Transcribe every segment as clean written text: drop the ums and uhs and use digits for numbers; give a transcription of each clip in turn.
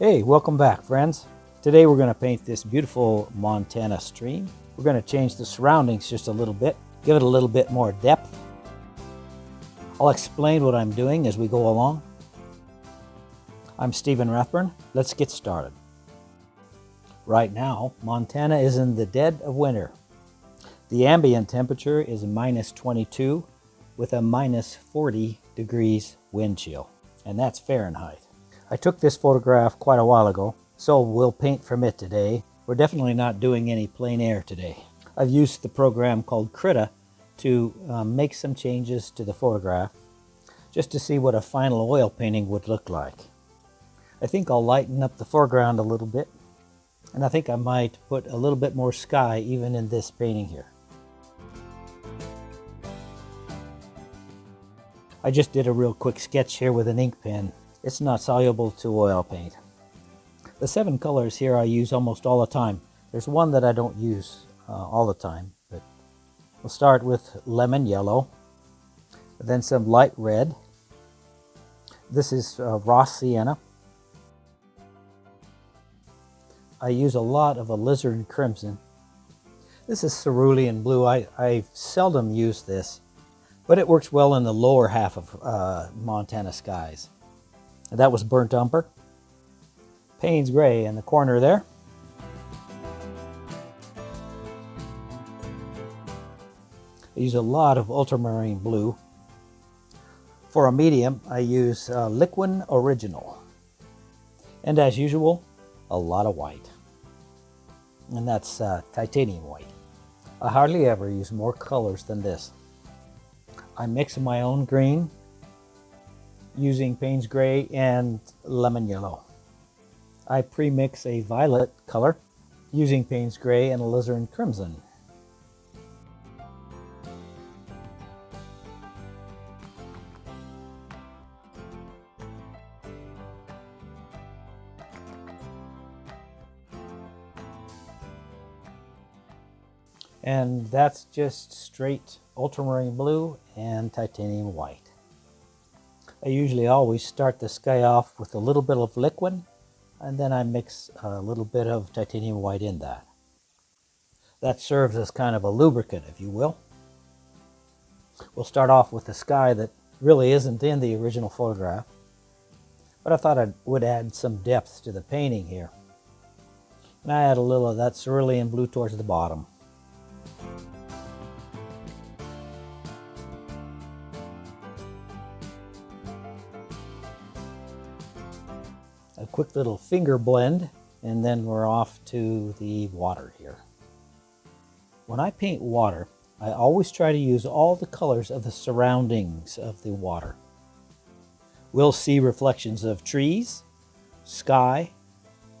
Hey, welcome back, friends. Today we're going to paint this beautiful Montana stream. We're going to change the surroundings just a little bit, give it a little bit more depth. I'll explain what I'm doing as we go along. I'm Stephen Rathburn. Let's get started. Right now, Montana is in the dead of winter. The ambient temperature is minus 22 with a minus 40 degrees wind chill, and that's Fahrenheit. I took this photograph quite a while ago, so we'll paint from it today. We're definitely not doing any plein air today. I've used the program called Krita to make some changes to the photograph, just to see what a final oil painting would look like. I think I'll lighten up the foreground a little bit, and I think I might put a little bit more sky even in this painting here. I just did a real quick sketch here with an ink pen. It's not soluble to oil paint. The 7 colors here I use almost all the time. There's one that I don't use all the time, but we'll start with lemon yellow, then some light red. This is raw sienna. I use a lot of alizarin crimson. This is cerulean blue. I seldom use this, but it works well in the lower half of Montana skies. That was burnt umber. Payne's gray in the corner there. I use a lot of ultramarine blue. For a medium, I use Liquid Original. And as usual, a lot of white. And that's titanium white. I hardly ever use more colors than this. I mix my own green using Payne's gray and lemon yellow. I pre-mix a violet color using Payne's gray and alizarin crimson. And that's just straight ultramarine blue and titanium white. I usually always start the sky off with a little bit of liquid, and then I mix a little bit of titanium white in that. That serves as kind of a lubricant, if you will. We'll start off with the sky that really isn't in the original photograph, but I thought I would add some depth to the painting here. And I add a little of that cerulean blue towards the bottom. A quick little finger blend, and then we're off to the water here. When I paint water, I always try to use all the colors of the surroundings of the water. We'll see reflections of trees, sky,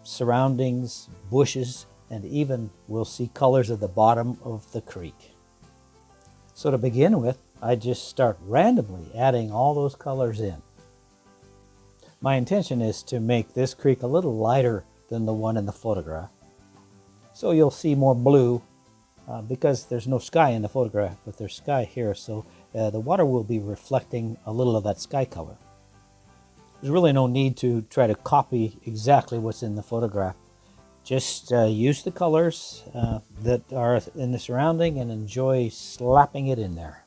surroundings, bushes, and even we'll see colors of the bottom of the creek. So to begin with, I just start randomly adding all those colors in. My intention is to make this creek a little lighter than the one in the photograph. So you'll see more blue because there's no sky in the photograph, but there's sky here. So the water will be reflecting a little of that sky color. There's really no need to try to copy exactly what's in the photograph. Just use the colors that are in the surrounding and enjoy slapping it in there.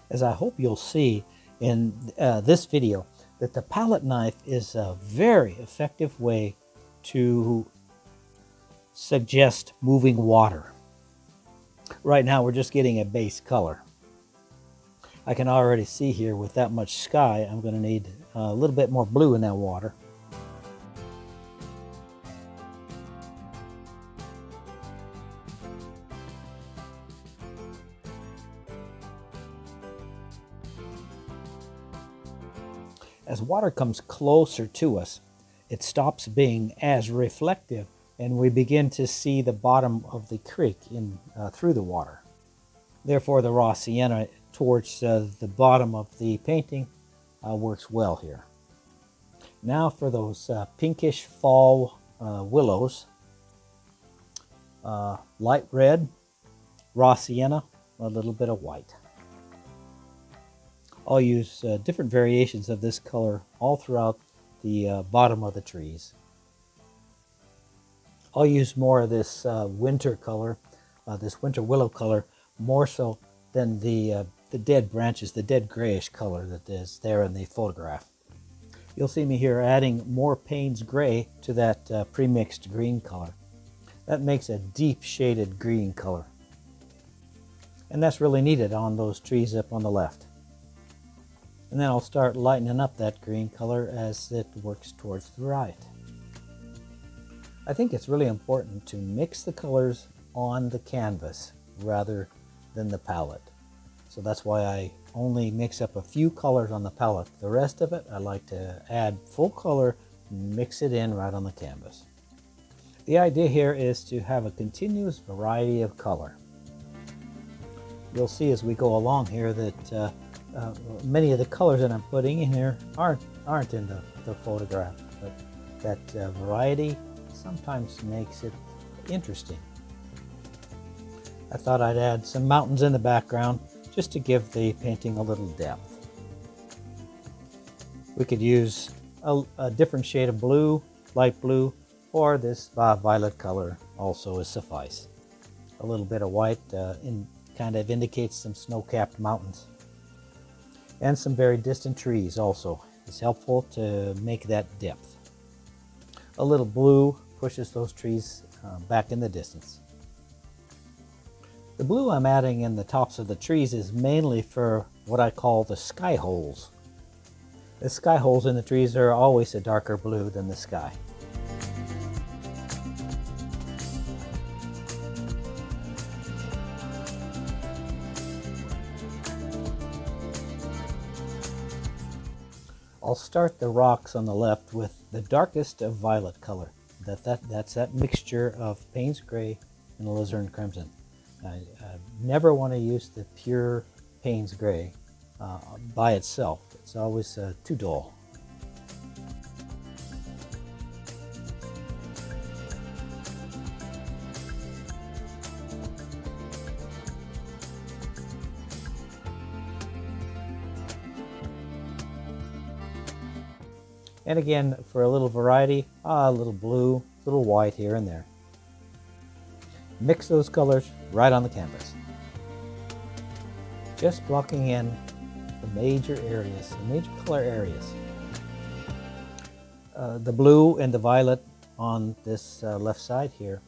As I hope you'll see in this video, that the palette knife is a very effective way to suggest moving water. Right now we're just getting a base color. I can already see here with that much sky, I'm going to need a little bit more blue in that water. As water comes closer to us, it stops being as reflective, and we begin to see the bottom of the creek through the water. Therefore, the raw sienna towards the bottom of the painting works well here. Now for those pinkish fall willows, light red, raw sienna, a little bit of white. I'll use different variations of this color all throughout the bottom of the trees. I'll use more of this winter color, this winter willow color, more so than the dead branches, the dead grayish color that is there in the photograph. You'll see me here adding more Payne's gray to that pre-mixed green color. That makes a deep shaded green color. And that's really needed on those trees up on the left. And then I'll start lightening up that green color as it works towards the right. I think it's really important to mix the colors on the canvas rather than the palette. So that's why I only mix up a few colors on the palette. The rest of it I like to add full color, mix it in right on the canvas. The idea here is to have a continuous variety of color. You'll see as we go along here that many of the colors that I'm putting in here aren't in the photograph, but that variety sometimes makes it interesting. I thought I'd add some mountains in the background just to give the painting a little depth. We could use a different shade of blue, light blue, or this violet color also is suffice. A little bit of white kind of indicates some snow-capped mountains. And some very distant trees also. It's helpful to make that depth. A little blue pushes those trees back in the distance. The blue I'm adding in the tops of the trees is mainly for what I call the sky holes. The sky holes in the trees are always a darker blue than the sky. I'll start the rocks on the left with the darkest of violet color. That's that mixture of Payne's gray and alizarin crimson. I never want to use the pure Payne's gray by itself. It's always too dull. And again, for a little variety, a little blue, a little white here and there. Mix those colors right on the canvas. Just blocking in the major areas, the major color areas. The blue and the violet on this left side here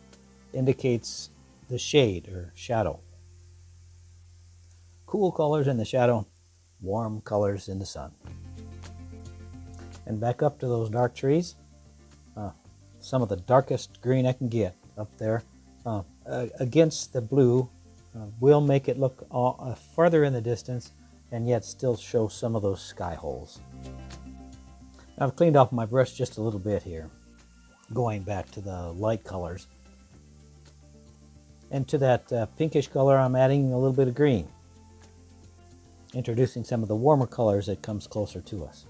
indicates the shade or shadow. Cool colors in the shadow, warm colors in the sun. And back up to those dark trees. Some of the darkest green I can get up there against the blue will make it look farther in the distance and yet still show some of those sky holes. Now, I've cleaned off my brush just a little bit here, going back to the light colors. And to that pinkish color, I'm adding a little bit of green, introducing some of the warmer colors that comes closer to us.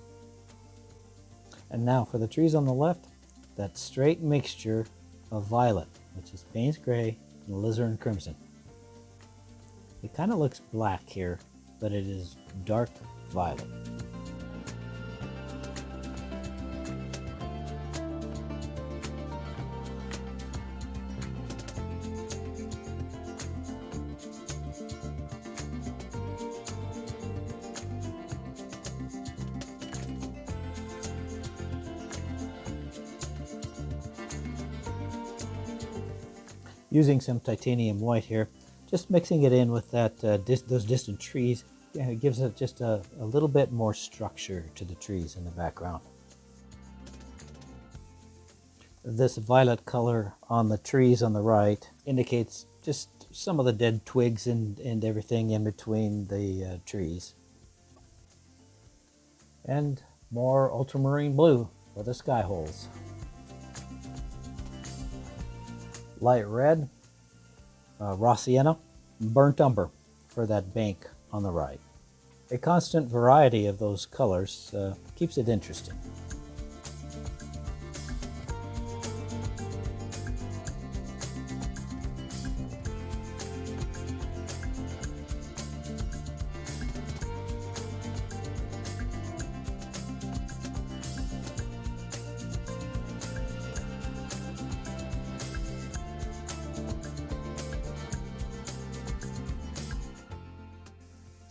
And now for the trees on the left, that straight mixture of violet, which is Payne's gray and alizarin crimson. It kind of looks black here, but it is dark violet. Using some titanium white here, just mixing it in with that those distant trees, it gives it just a little bit more structure to the trees in the background. This violet color on the trees on the right indicates just some of the dead twigs and everything in between the trees. And more ultramarine blue for the sky holes. Light red, raw sienna, burnt umber for that bank on the right. A constant variety of those colors keeps it interesting.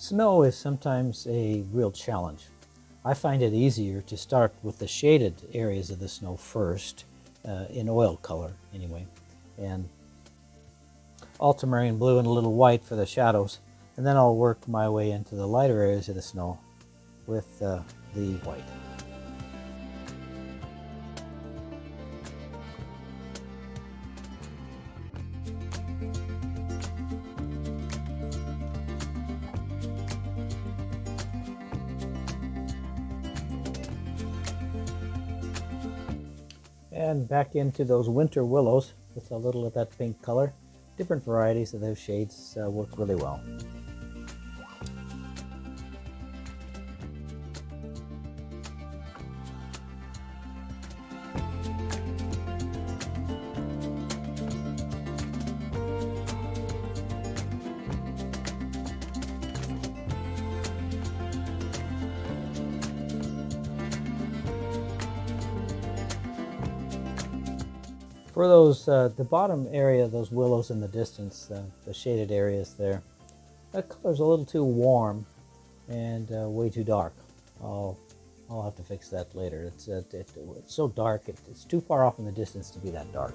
Snow is sometimes a real challenge. I find it easier to start with the shaded areas of the snow first, in oil color anyway, and ultramarine blue and a little white for the shadows, and then I'll work my way into the lighter areas of the snow with the white. And back into those winter willows with a little of that pink color. Different varieties of those shades work really well. For those, the bottom area, those willows in the distance, the shaded areas there, that color's a little too warm and way too dark. I'll have to fix that later. It's so dark, it's too far off in the distance to be that dark.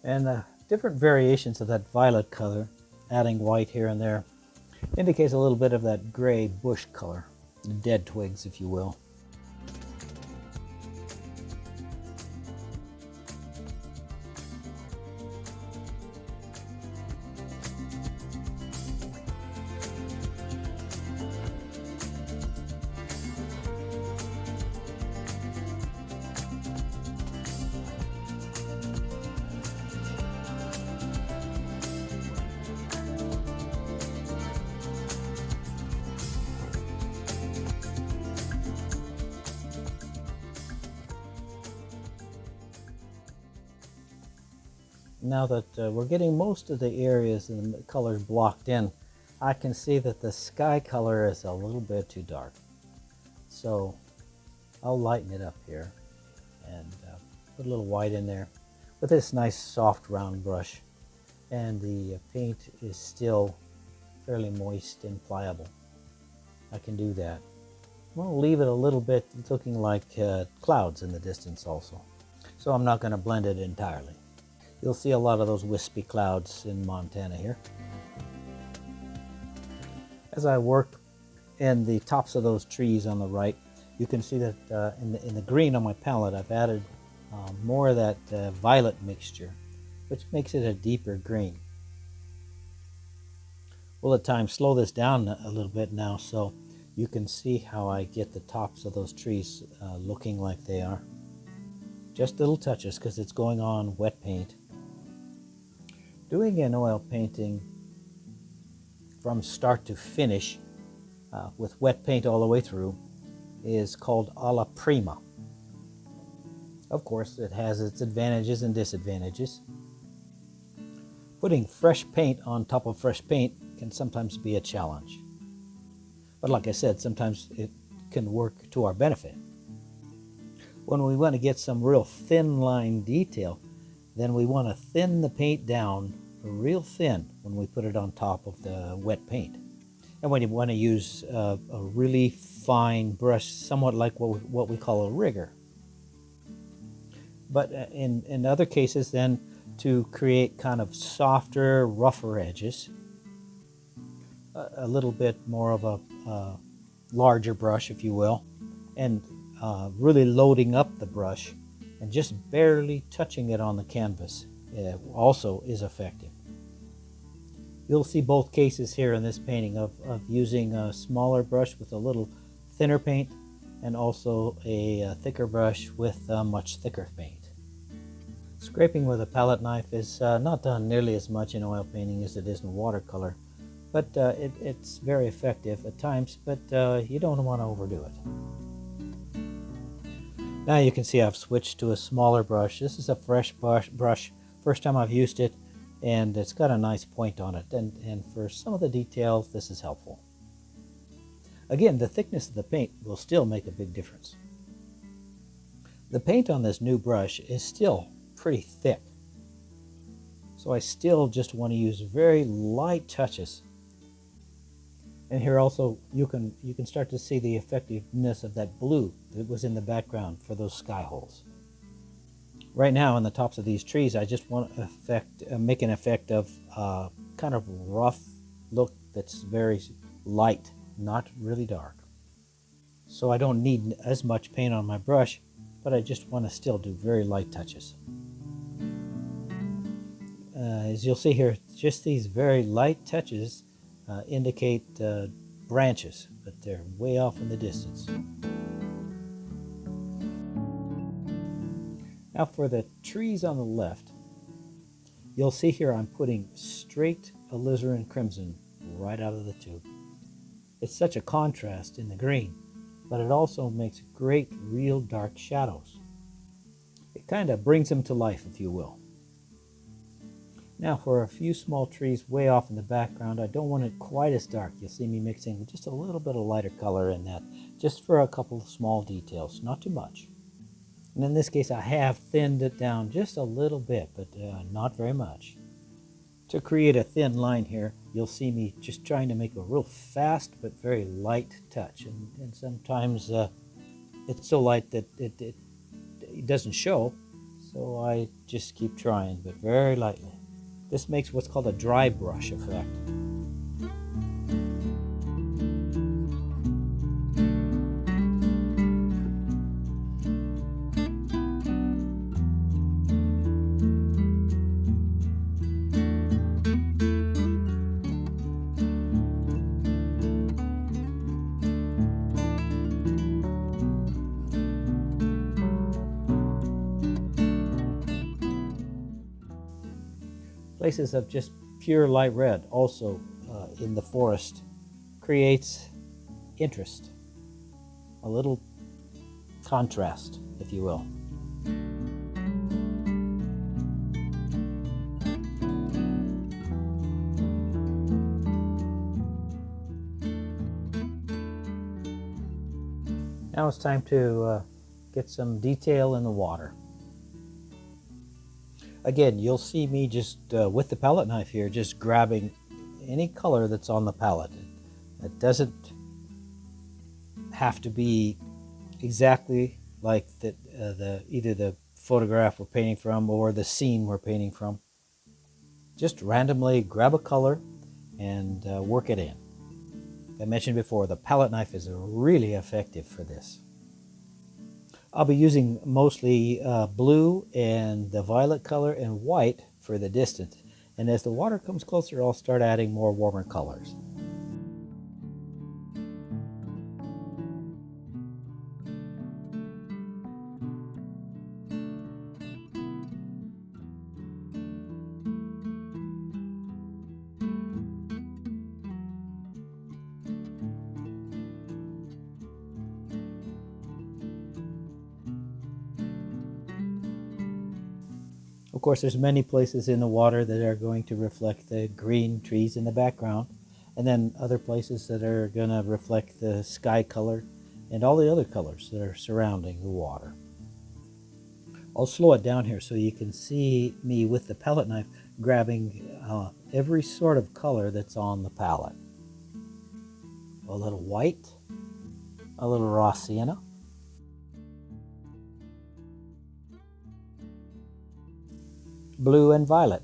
And the different variations of that violet color, adding white here and there, indicates a little bit of that gray bush color, the dead twigs, if you will. Now that we're getting most of the areas and the colors blocked in, I can see that the sky color is a little bit too dark. So I'll lighten it up here and put a little white in there with this nice soft round brush. And the paint is still fairly moist and pliable. I can do that. I'm going to leave it a little bit looking like clouds in the distance also. So I'm not going to blend it entirely. You'll see a lot of those wispy clouds in Montana here. As I work in the tops of those trees on the right, you can see that in the green on my palette, I've added more of that violet mixture, which makes it a deeper green. We'll at times slow this down a little bit now so you can see how I get the tops of those trees looking like they are. Just little touches because it's going on wet paint. Doing an oil painting from start to finish with wet paint all the way through is called alla prima. Of course, it has its advantages and disadvantages. Putting fresh paint on top of fresh paint can sometimes be a challenge. But like I said, sometimes it can work to our benefit. When we want to get some real thin line detail, then we want to thin the paint down real thin when we put it on top of the wet paint. And when you want to use a really fine brush, somewhat like what we call a rigger. But in other cases then, to create kind of softer, rougher edges, a little bit more of a larger brush, if you will, and really loading up the brush and just barely touching it on the canvas also is effective. You'll see both cases here in this painting of using a smaller brush with a little thinner paint and also a thicker brush with much thicker paint. Scraping with a palette knife is not done nearly as much in oil painting as it is in watercolor, but it's very effective at times, but you don't want to overdo it. Now you can see I've switched to a smaller brush. This is a fresh brush, first time I've used it, and it's got a nice point on it, and for some of the details this is helpful. Again, the thickness of the paint will still make a big difference. The paint on this new brush is still pretty thick, so I still just want to use very light touches. And here also you can start to see the effectiveness of that blue that was in the background for those sky holes. Right now on the tops of these trees, I just want to make an effect of kind of rough look that's very light, not really dark. So I don't need as much paint on my brush, but I just want to still do very light touches. As you'll see here, just these very light touches indicate branches, but they're way off in the distance. Now for the trees on the left, you'll see here I'm putting straight alizarin crimson right out of the tube. It's such a contrast in the green, but it also makes great real dark shadows. It kind of brings them to life, if you will. Now for a few small trees way off in the background, I don't want it quite as dark. You'll see me mixing just a little bit of lighter color in that, just for a couple of small details, not too much. And in this case, I have thinned it down just a little bit, but not very much. To create a thin line here, you'll see me just trying to make a real fast but very light touch. And sometimes it's so light that it doesn't show, so I just keep trying, but very lightly. This makes what's called a dry brush effect. Places of just pure light red also in the forest creates interest, a little contrast, if you will. Now it's time to get some detail in the water. Again, you'll see me just with the palette knife here, just grabbing any color that's on the palette. It doesn't have to be exactly like either the photograph we're painting from or the scene we're painting from. Just randomly grab a color and work it in. I mentioned before, the palette knife is really effective for this. I'll be using mostly blue and the violet color and white for the distance. And as the water comes closer, I'll start adding more warmer colors. Of course, there's many places in the water that are going to reflect the green trees in the background, and then other places that are going to reflect the sky color and all the other colors that are surrounding the water. I'll slow it down here so you can see me with the palette knife grabbing every sort of color that's on the palette. A little white, a little raw sienna, blue and violet,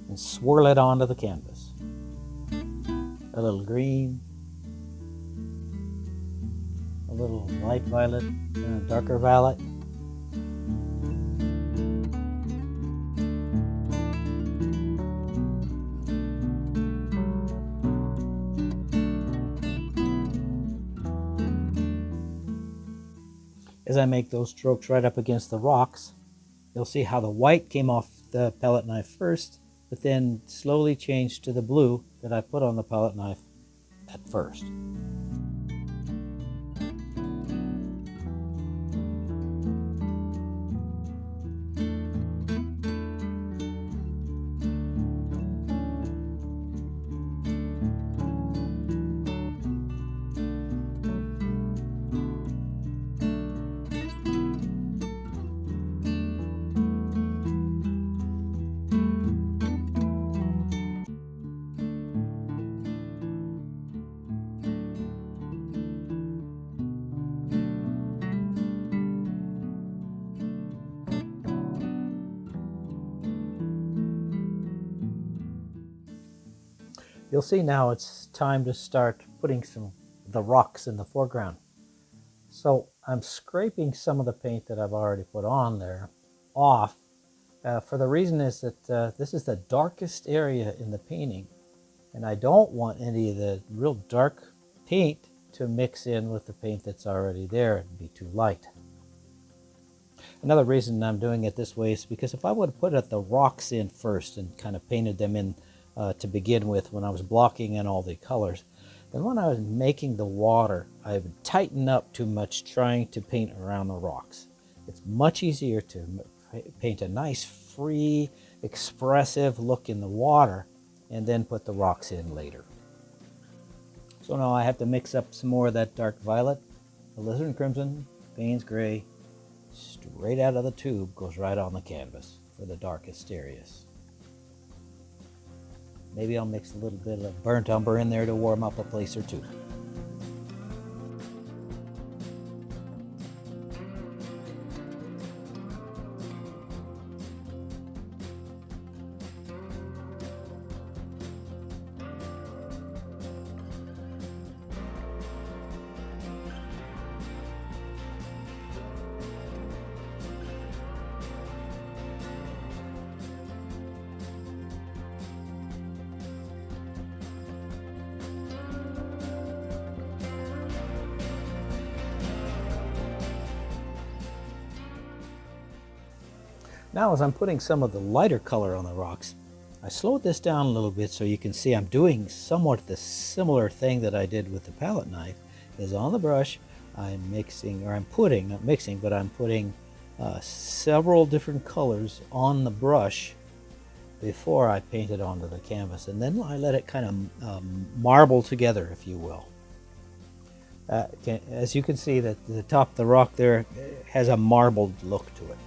and swirl it onto the canvas. A little green, a little light violet, and a darker violet. As I make those strokes right up against the rocks, you'll see how the white came off the palette knife first, but then slowly changed to the blue that I put on the palette knife at first. You'll see now it's time to start putting the rocks in the foreground. So I'm scraping some of the paint that I've already put on there off, for the reason is that this is the darkest area in the painting, and I don't want any of the real dark paint to mix in with the paint that's already there and be too light. Another reason I'm doing it this way is because if I would have put the rocks in first and kind of painted them in to begin with when I was blocking in all the colors, then when I was making the water, I would tighten up too much trying to paint around the rocks. It's much easier to paint a nice, free, expressive look in the water and then put the rocks in later. So now I have to mix up some more of that dark violet, alizarin crimson, Payne's gray, straight out of the tube, goes right on the canvas for the darkest areas. Maybe I'll mix a little bit of burnt umber in there to warm up a place or two. Now as I'm putting some of the lighter color on the rocks, I slowed this down a little bit so you can see I'm doing somewhat the similar thing that I did with the palette knife. Is on the brush I'm putting several different colors on the brush before I paint it onto the canvas, and then I let it kind of marble together, if you will. As you can see, that the top of the rock there has a marbled look to it.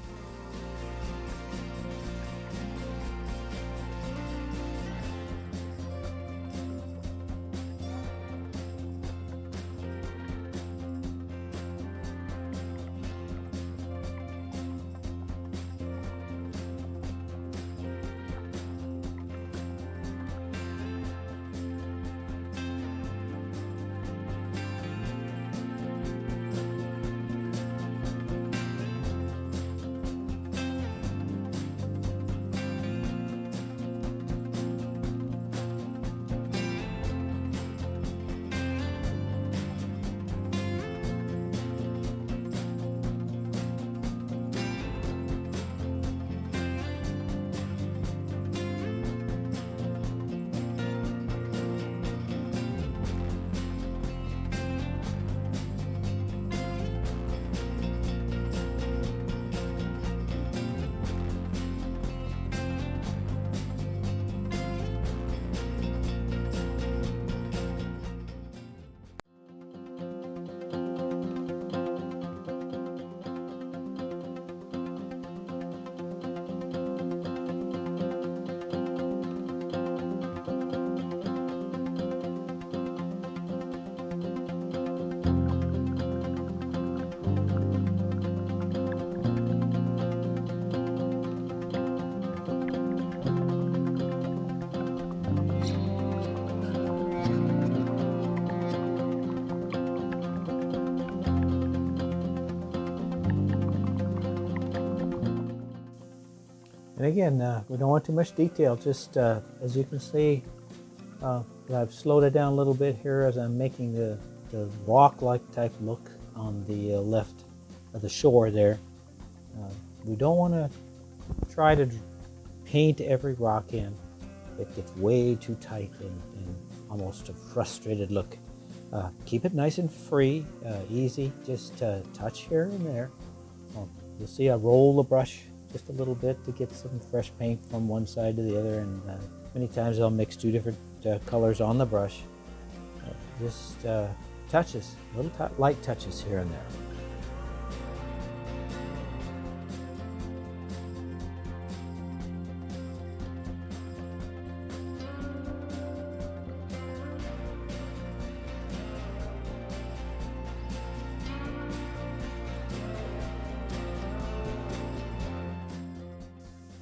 And again, we don't want too much detail, just as you can see, I've slowed it down a little bit here as I'm making the rock-like type look on the left of the shore there. We don't want to try to paint every rock in. It gets way too tight and almost a frustrated look. Keep it nice and free, easy, just touch here and there. You'll see I roll the brush just a little bit to get some fresh paint from one side to the other, and many times I'll mix two different colors on the brush. Just touches, little light touches here and there.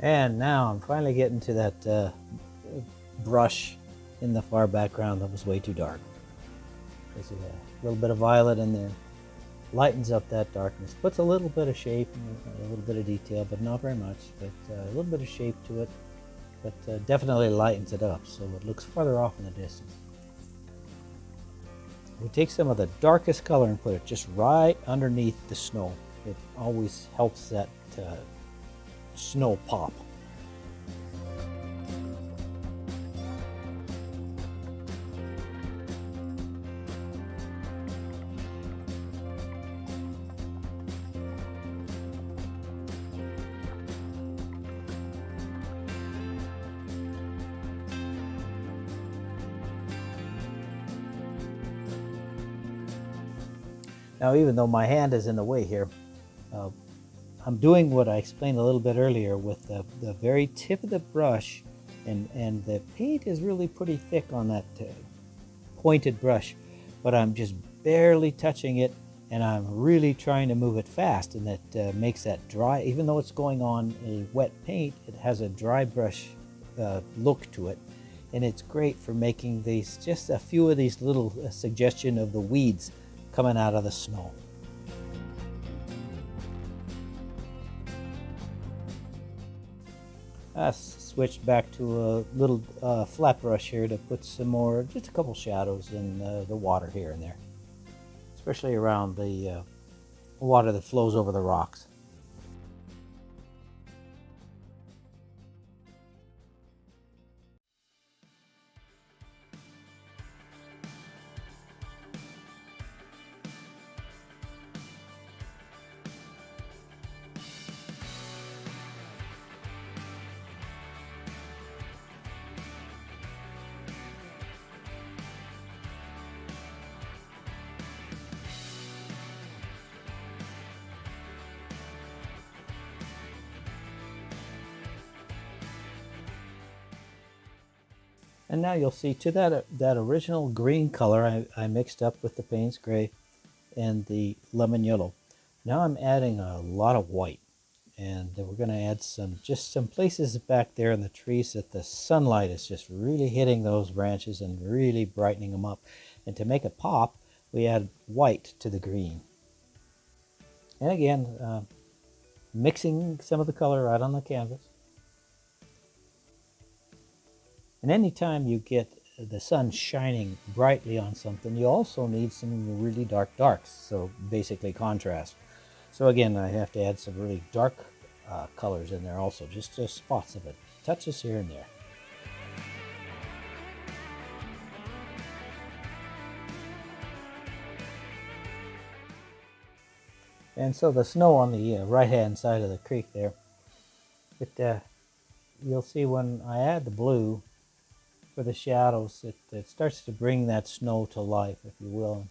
And now I'm finally getting to that brush in the far background that was way too dark. There's a little bit of violet in there. Lightens up that darkness, puts a little bit of shape, a little bit of detail, but not very much, but a little bit of shape to it, but definitely lightens it up so it looks farther off in the distance. We take some of the darkest color and put it just right underneath the snow. It always helps that snow pop. Now, even though my hand is in the way here, I'm doing what I explained a little bit earlier with the very tip of the brush, and the paint is really pretty thick on that pointed brush, but I'm just barely touching it, and I'm really trying to move it fast, and that makes that dry. Even though it's going on a wet paint, it has a dry brush look to it, and it's great for making these, just a few of these little suggestion of the weeds coming out of the snow. I switched back to a little flat brush here to put some more, just a couple shadows in the water here and there, especially around the water that flows over the rocks. And now you'll see to that original green color I mixed up with the Payne's Gray and the lemon yellow. Now I'm adding a lot of white, and we're going to add just some places back there in the trees that the sunlight is just really hitting those branches and really brightening them up. And to make it pop, we add white to the green. And again, mixing some of the color out on the canvas. And anytime you get the sun shining brightly on something, you also need some really dark darks, so basically contrast. So again, I have to add some really dark colors in there also, just spots of it, touches here and there. And so the snow on the right-hand side of the creek there, you'll see when I add the blue for the shadows, it starts to bring that snow to life, if you will.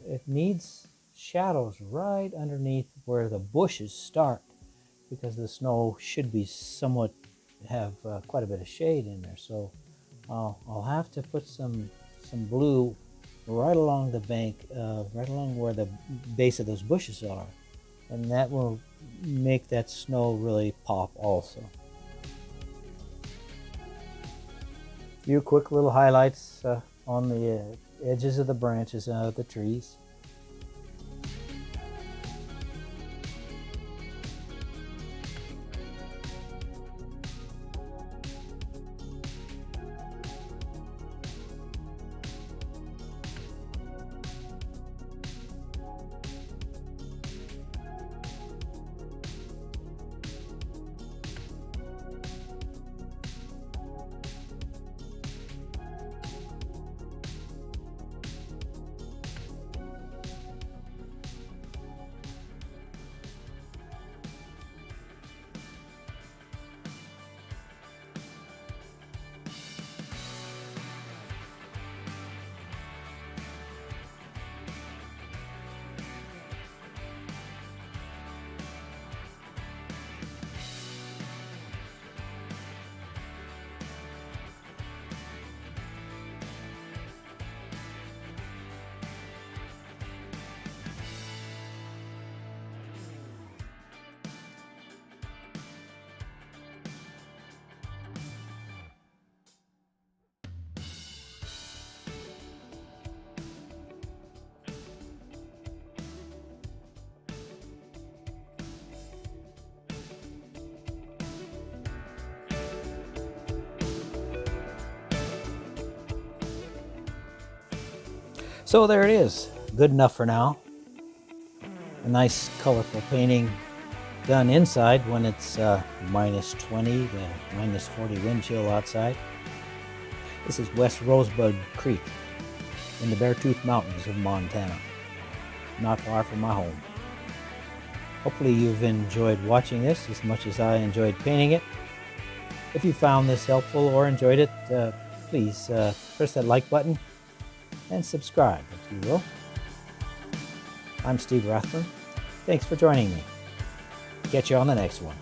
It needs shadows right underneath where the bushes start, because the snow should be have quite a bit of shade in there. So I'll have to put some blue right along the bank, right along where the base of those bushes are, and that will make that snow really pop also. Few quick little highlights on the edges of the branches of the trees. So there it is, good enough for now. A nice colorful painting done inside when it's minus 20 to minus 40 wind chill outside. This is West Rosebud Creek in the Beartooth Mountains of Montana, not far from my home. Hopefully you've enjoyed watching this as much as I enjoyed painting it. If you found this helpful or enjoyed it, please press that like button and subscribe if you will. I'm Steve Rathburn. Thanks for joining me. Catch you on the next one.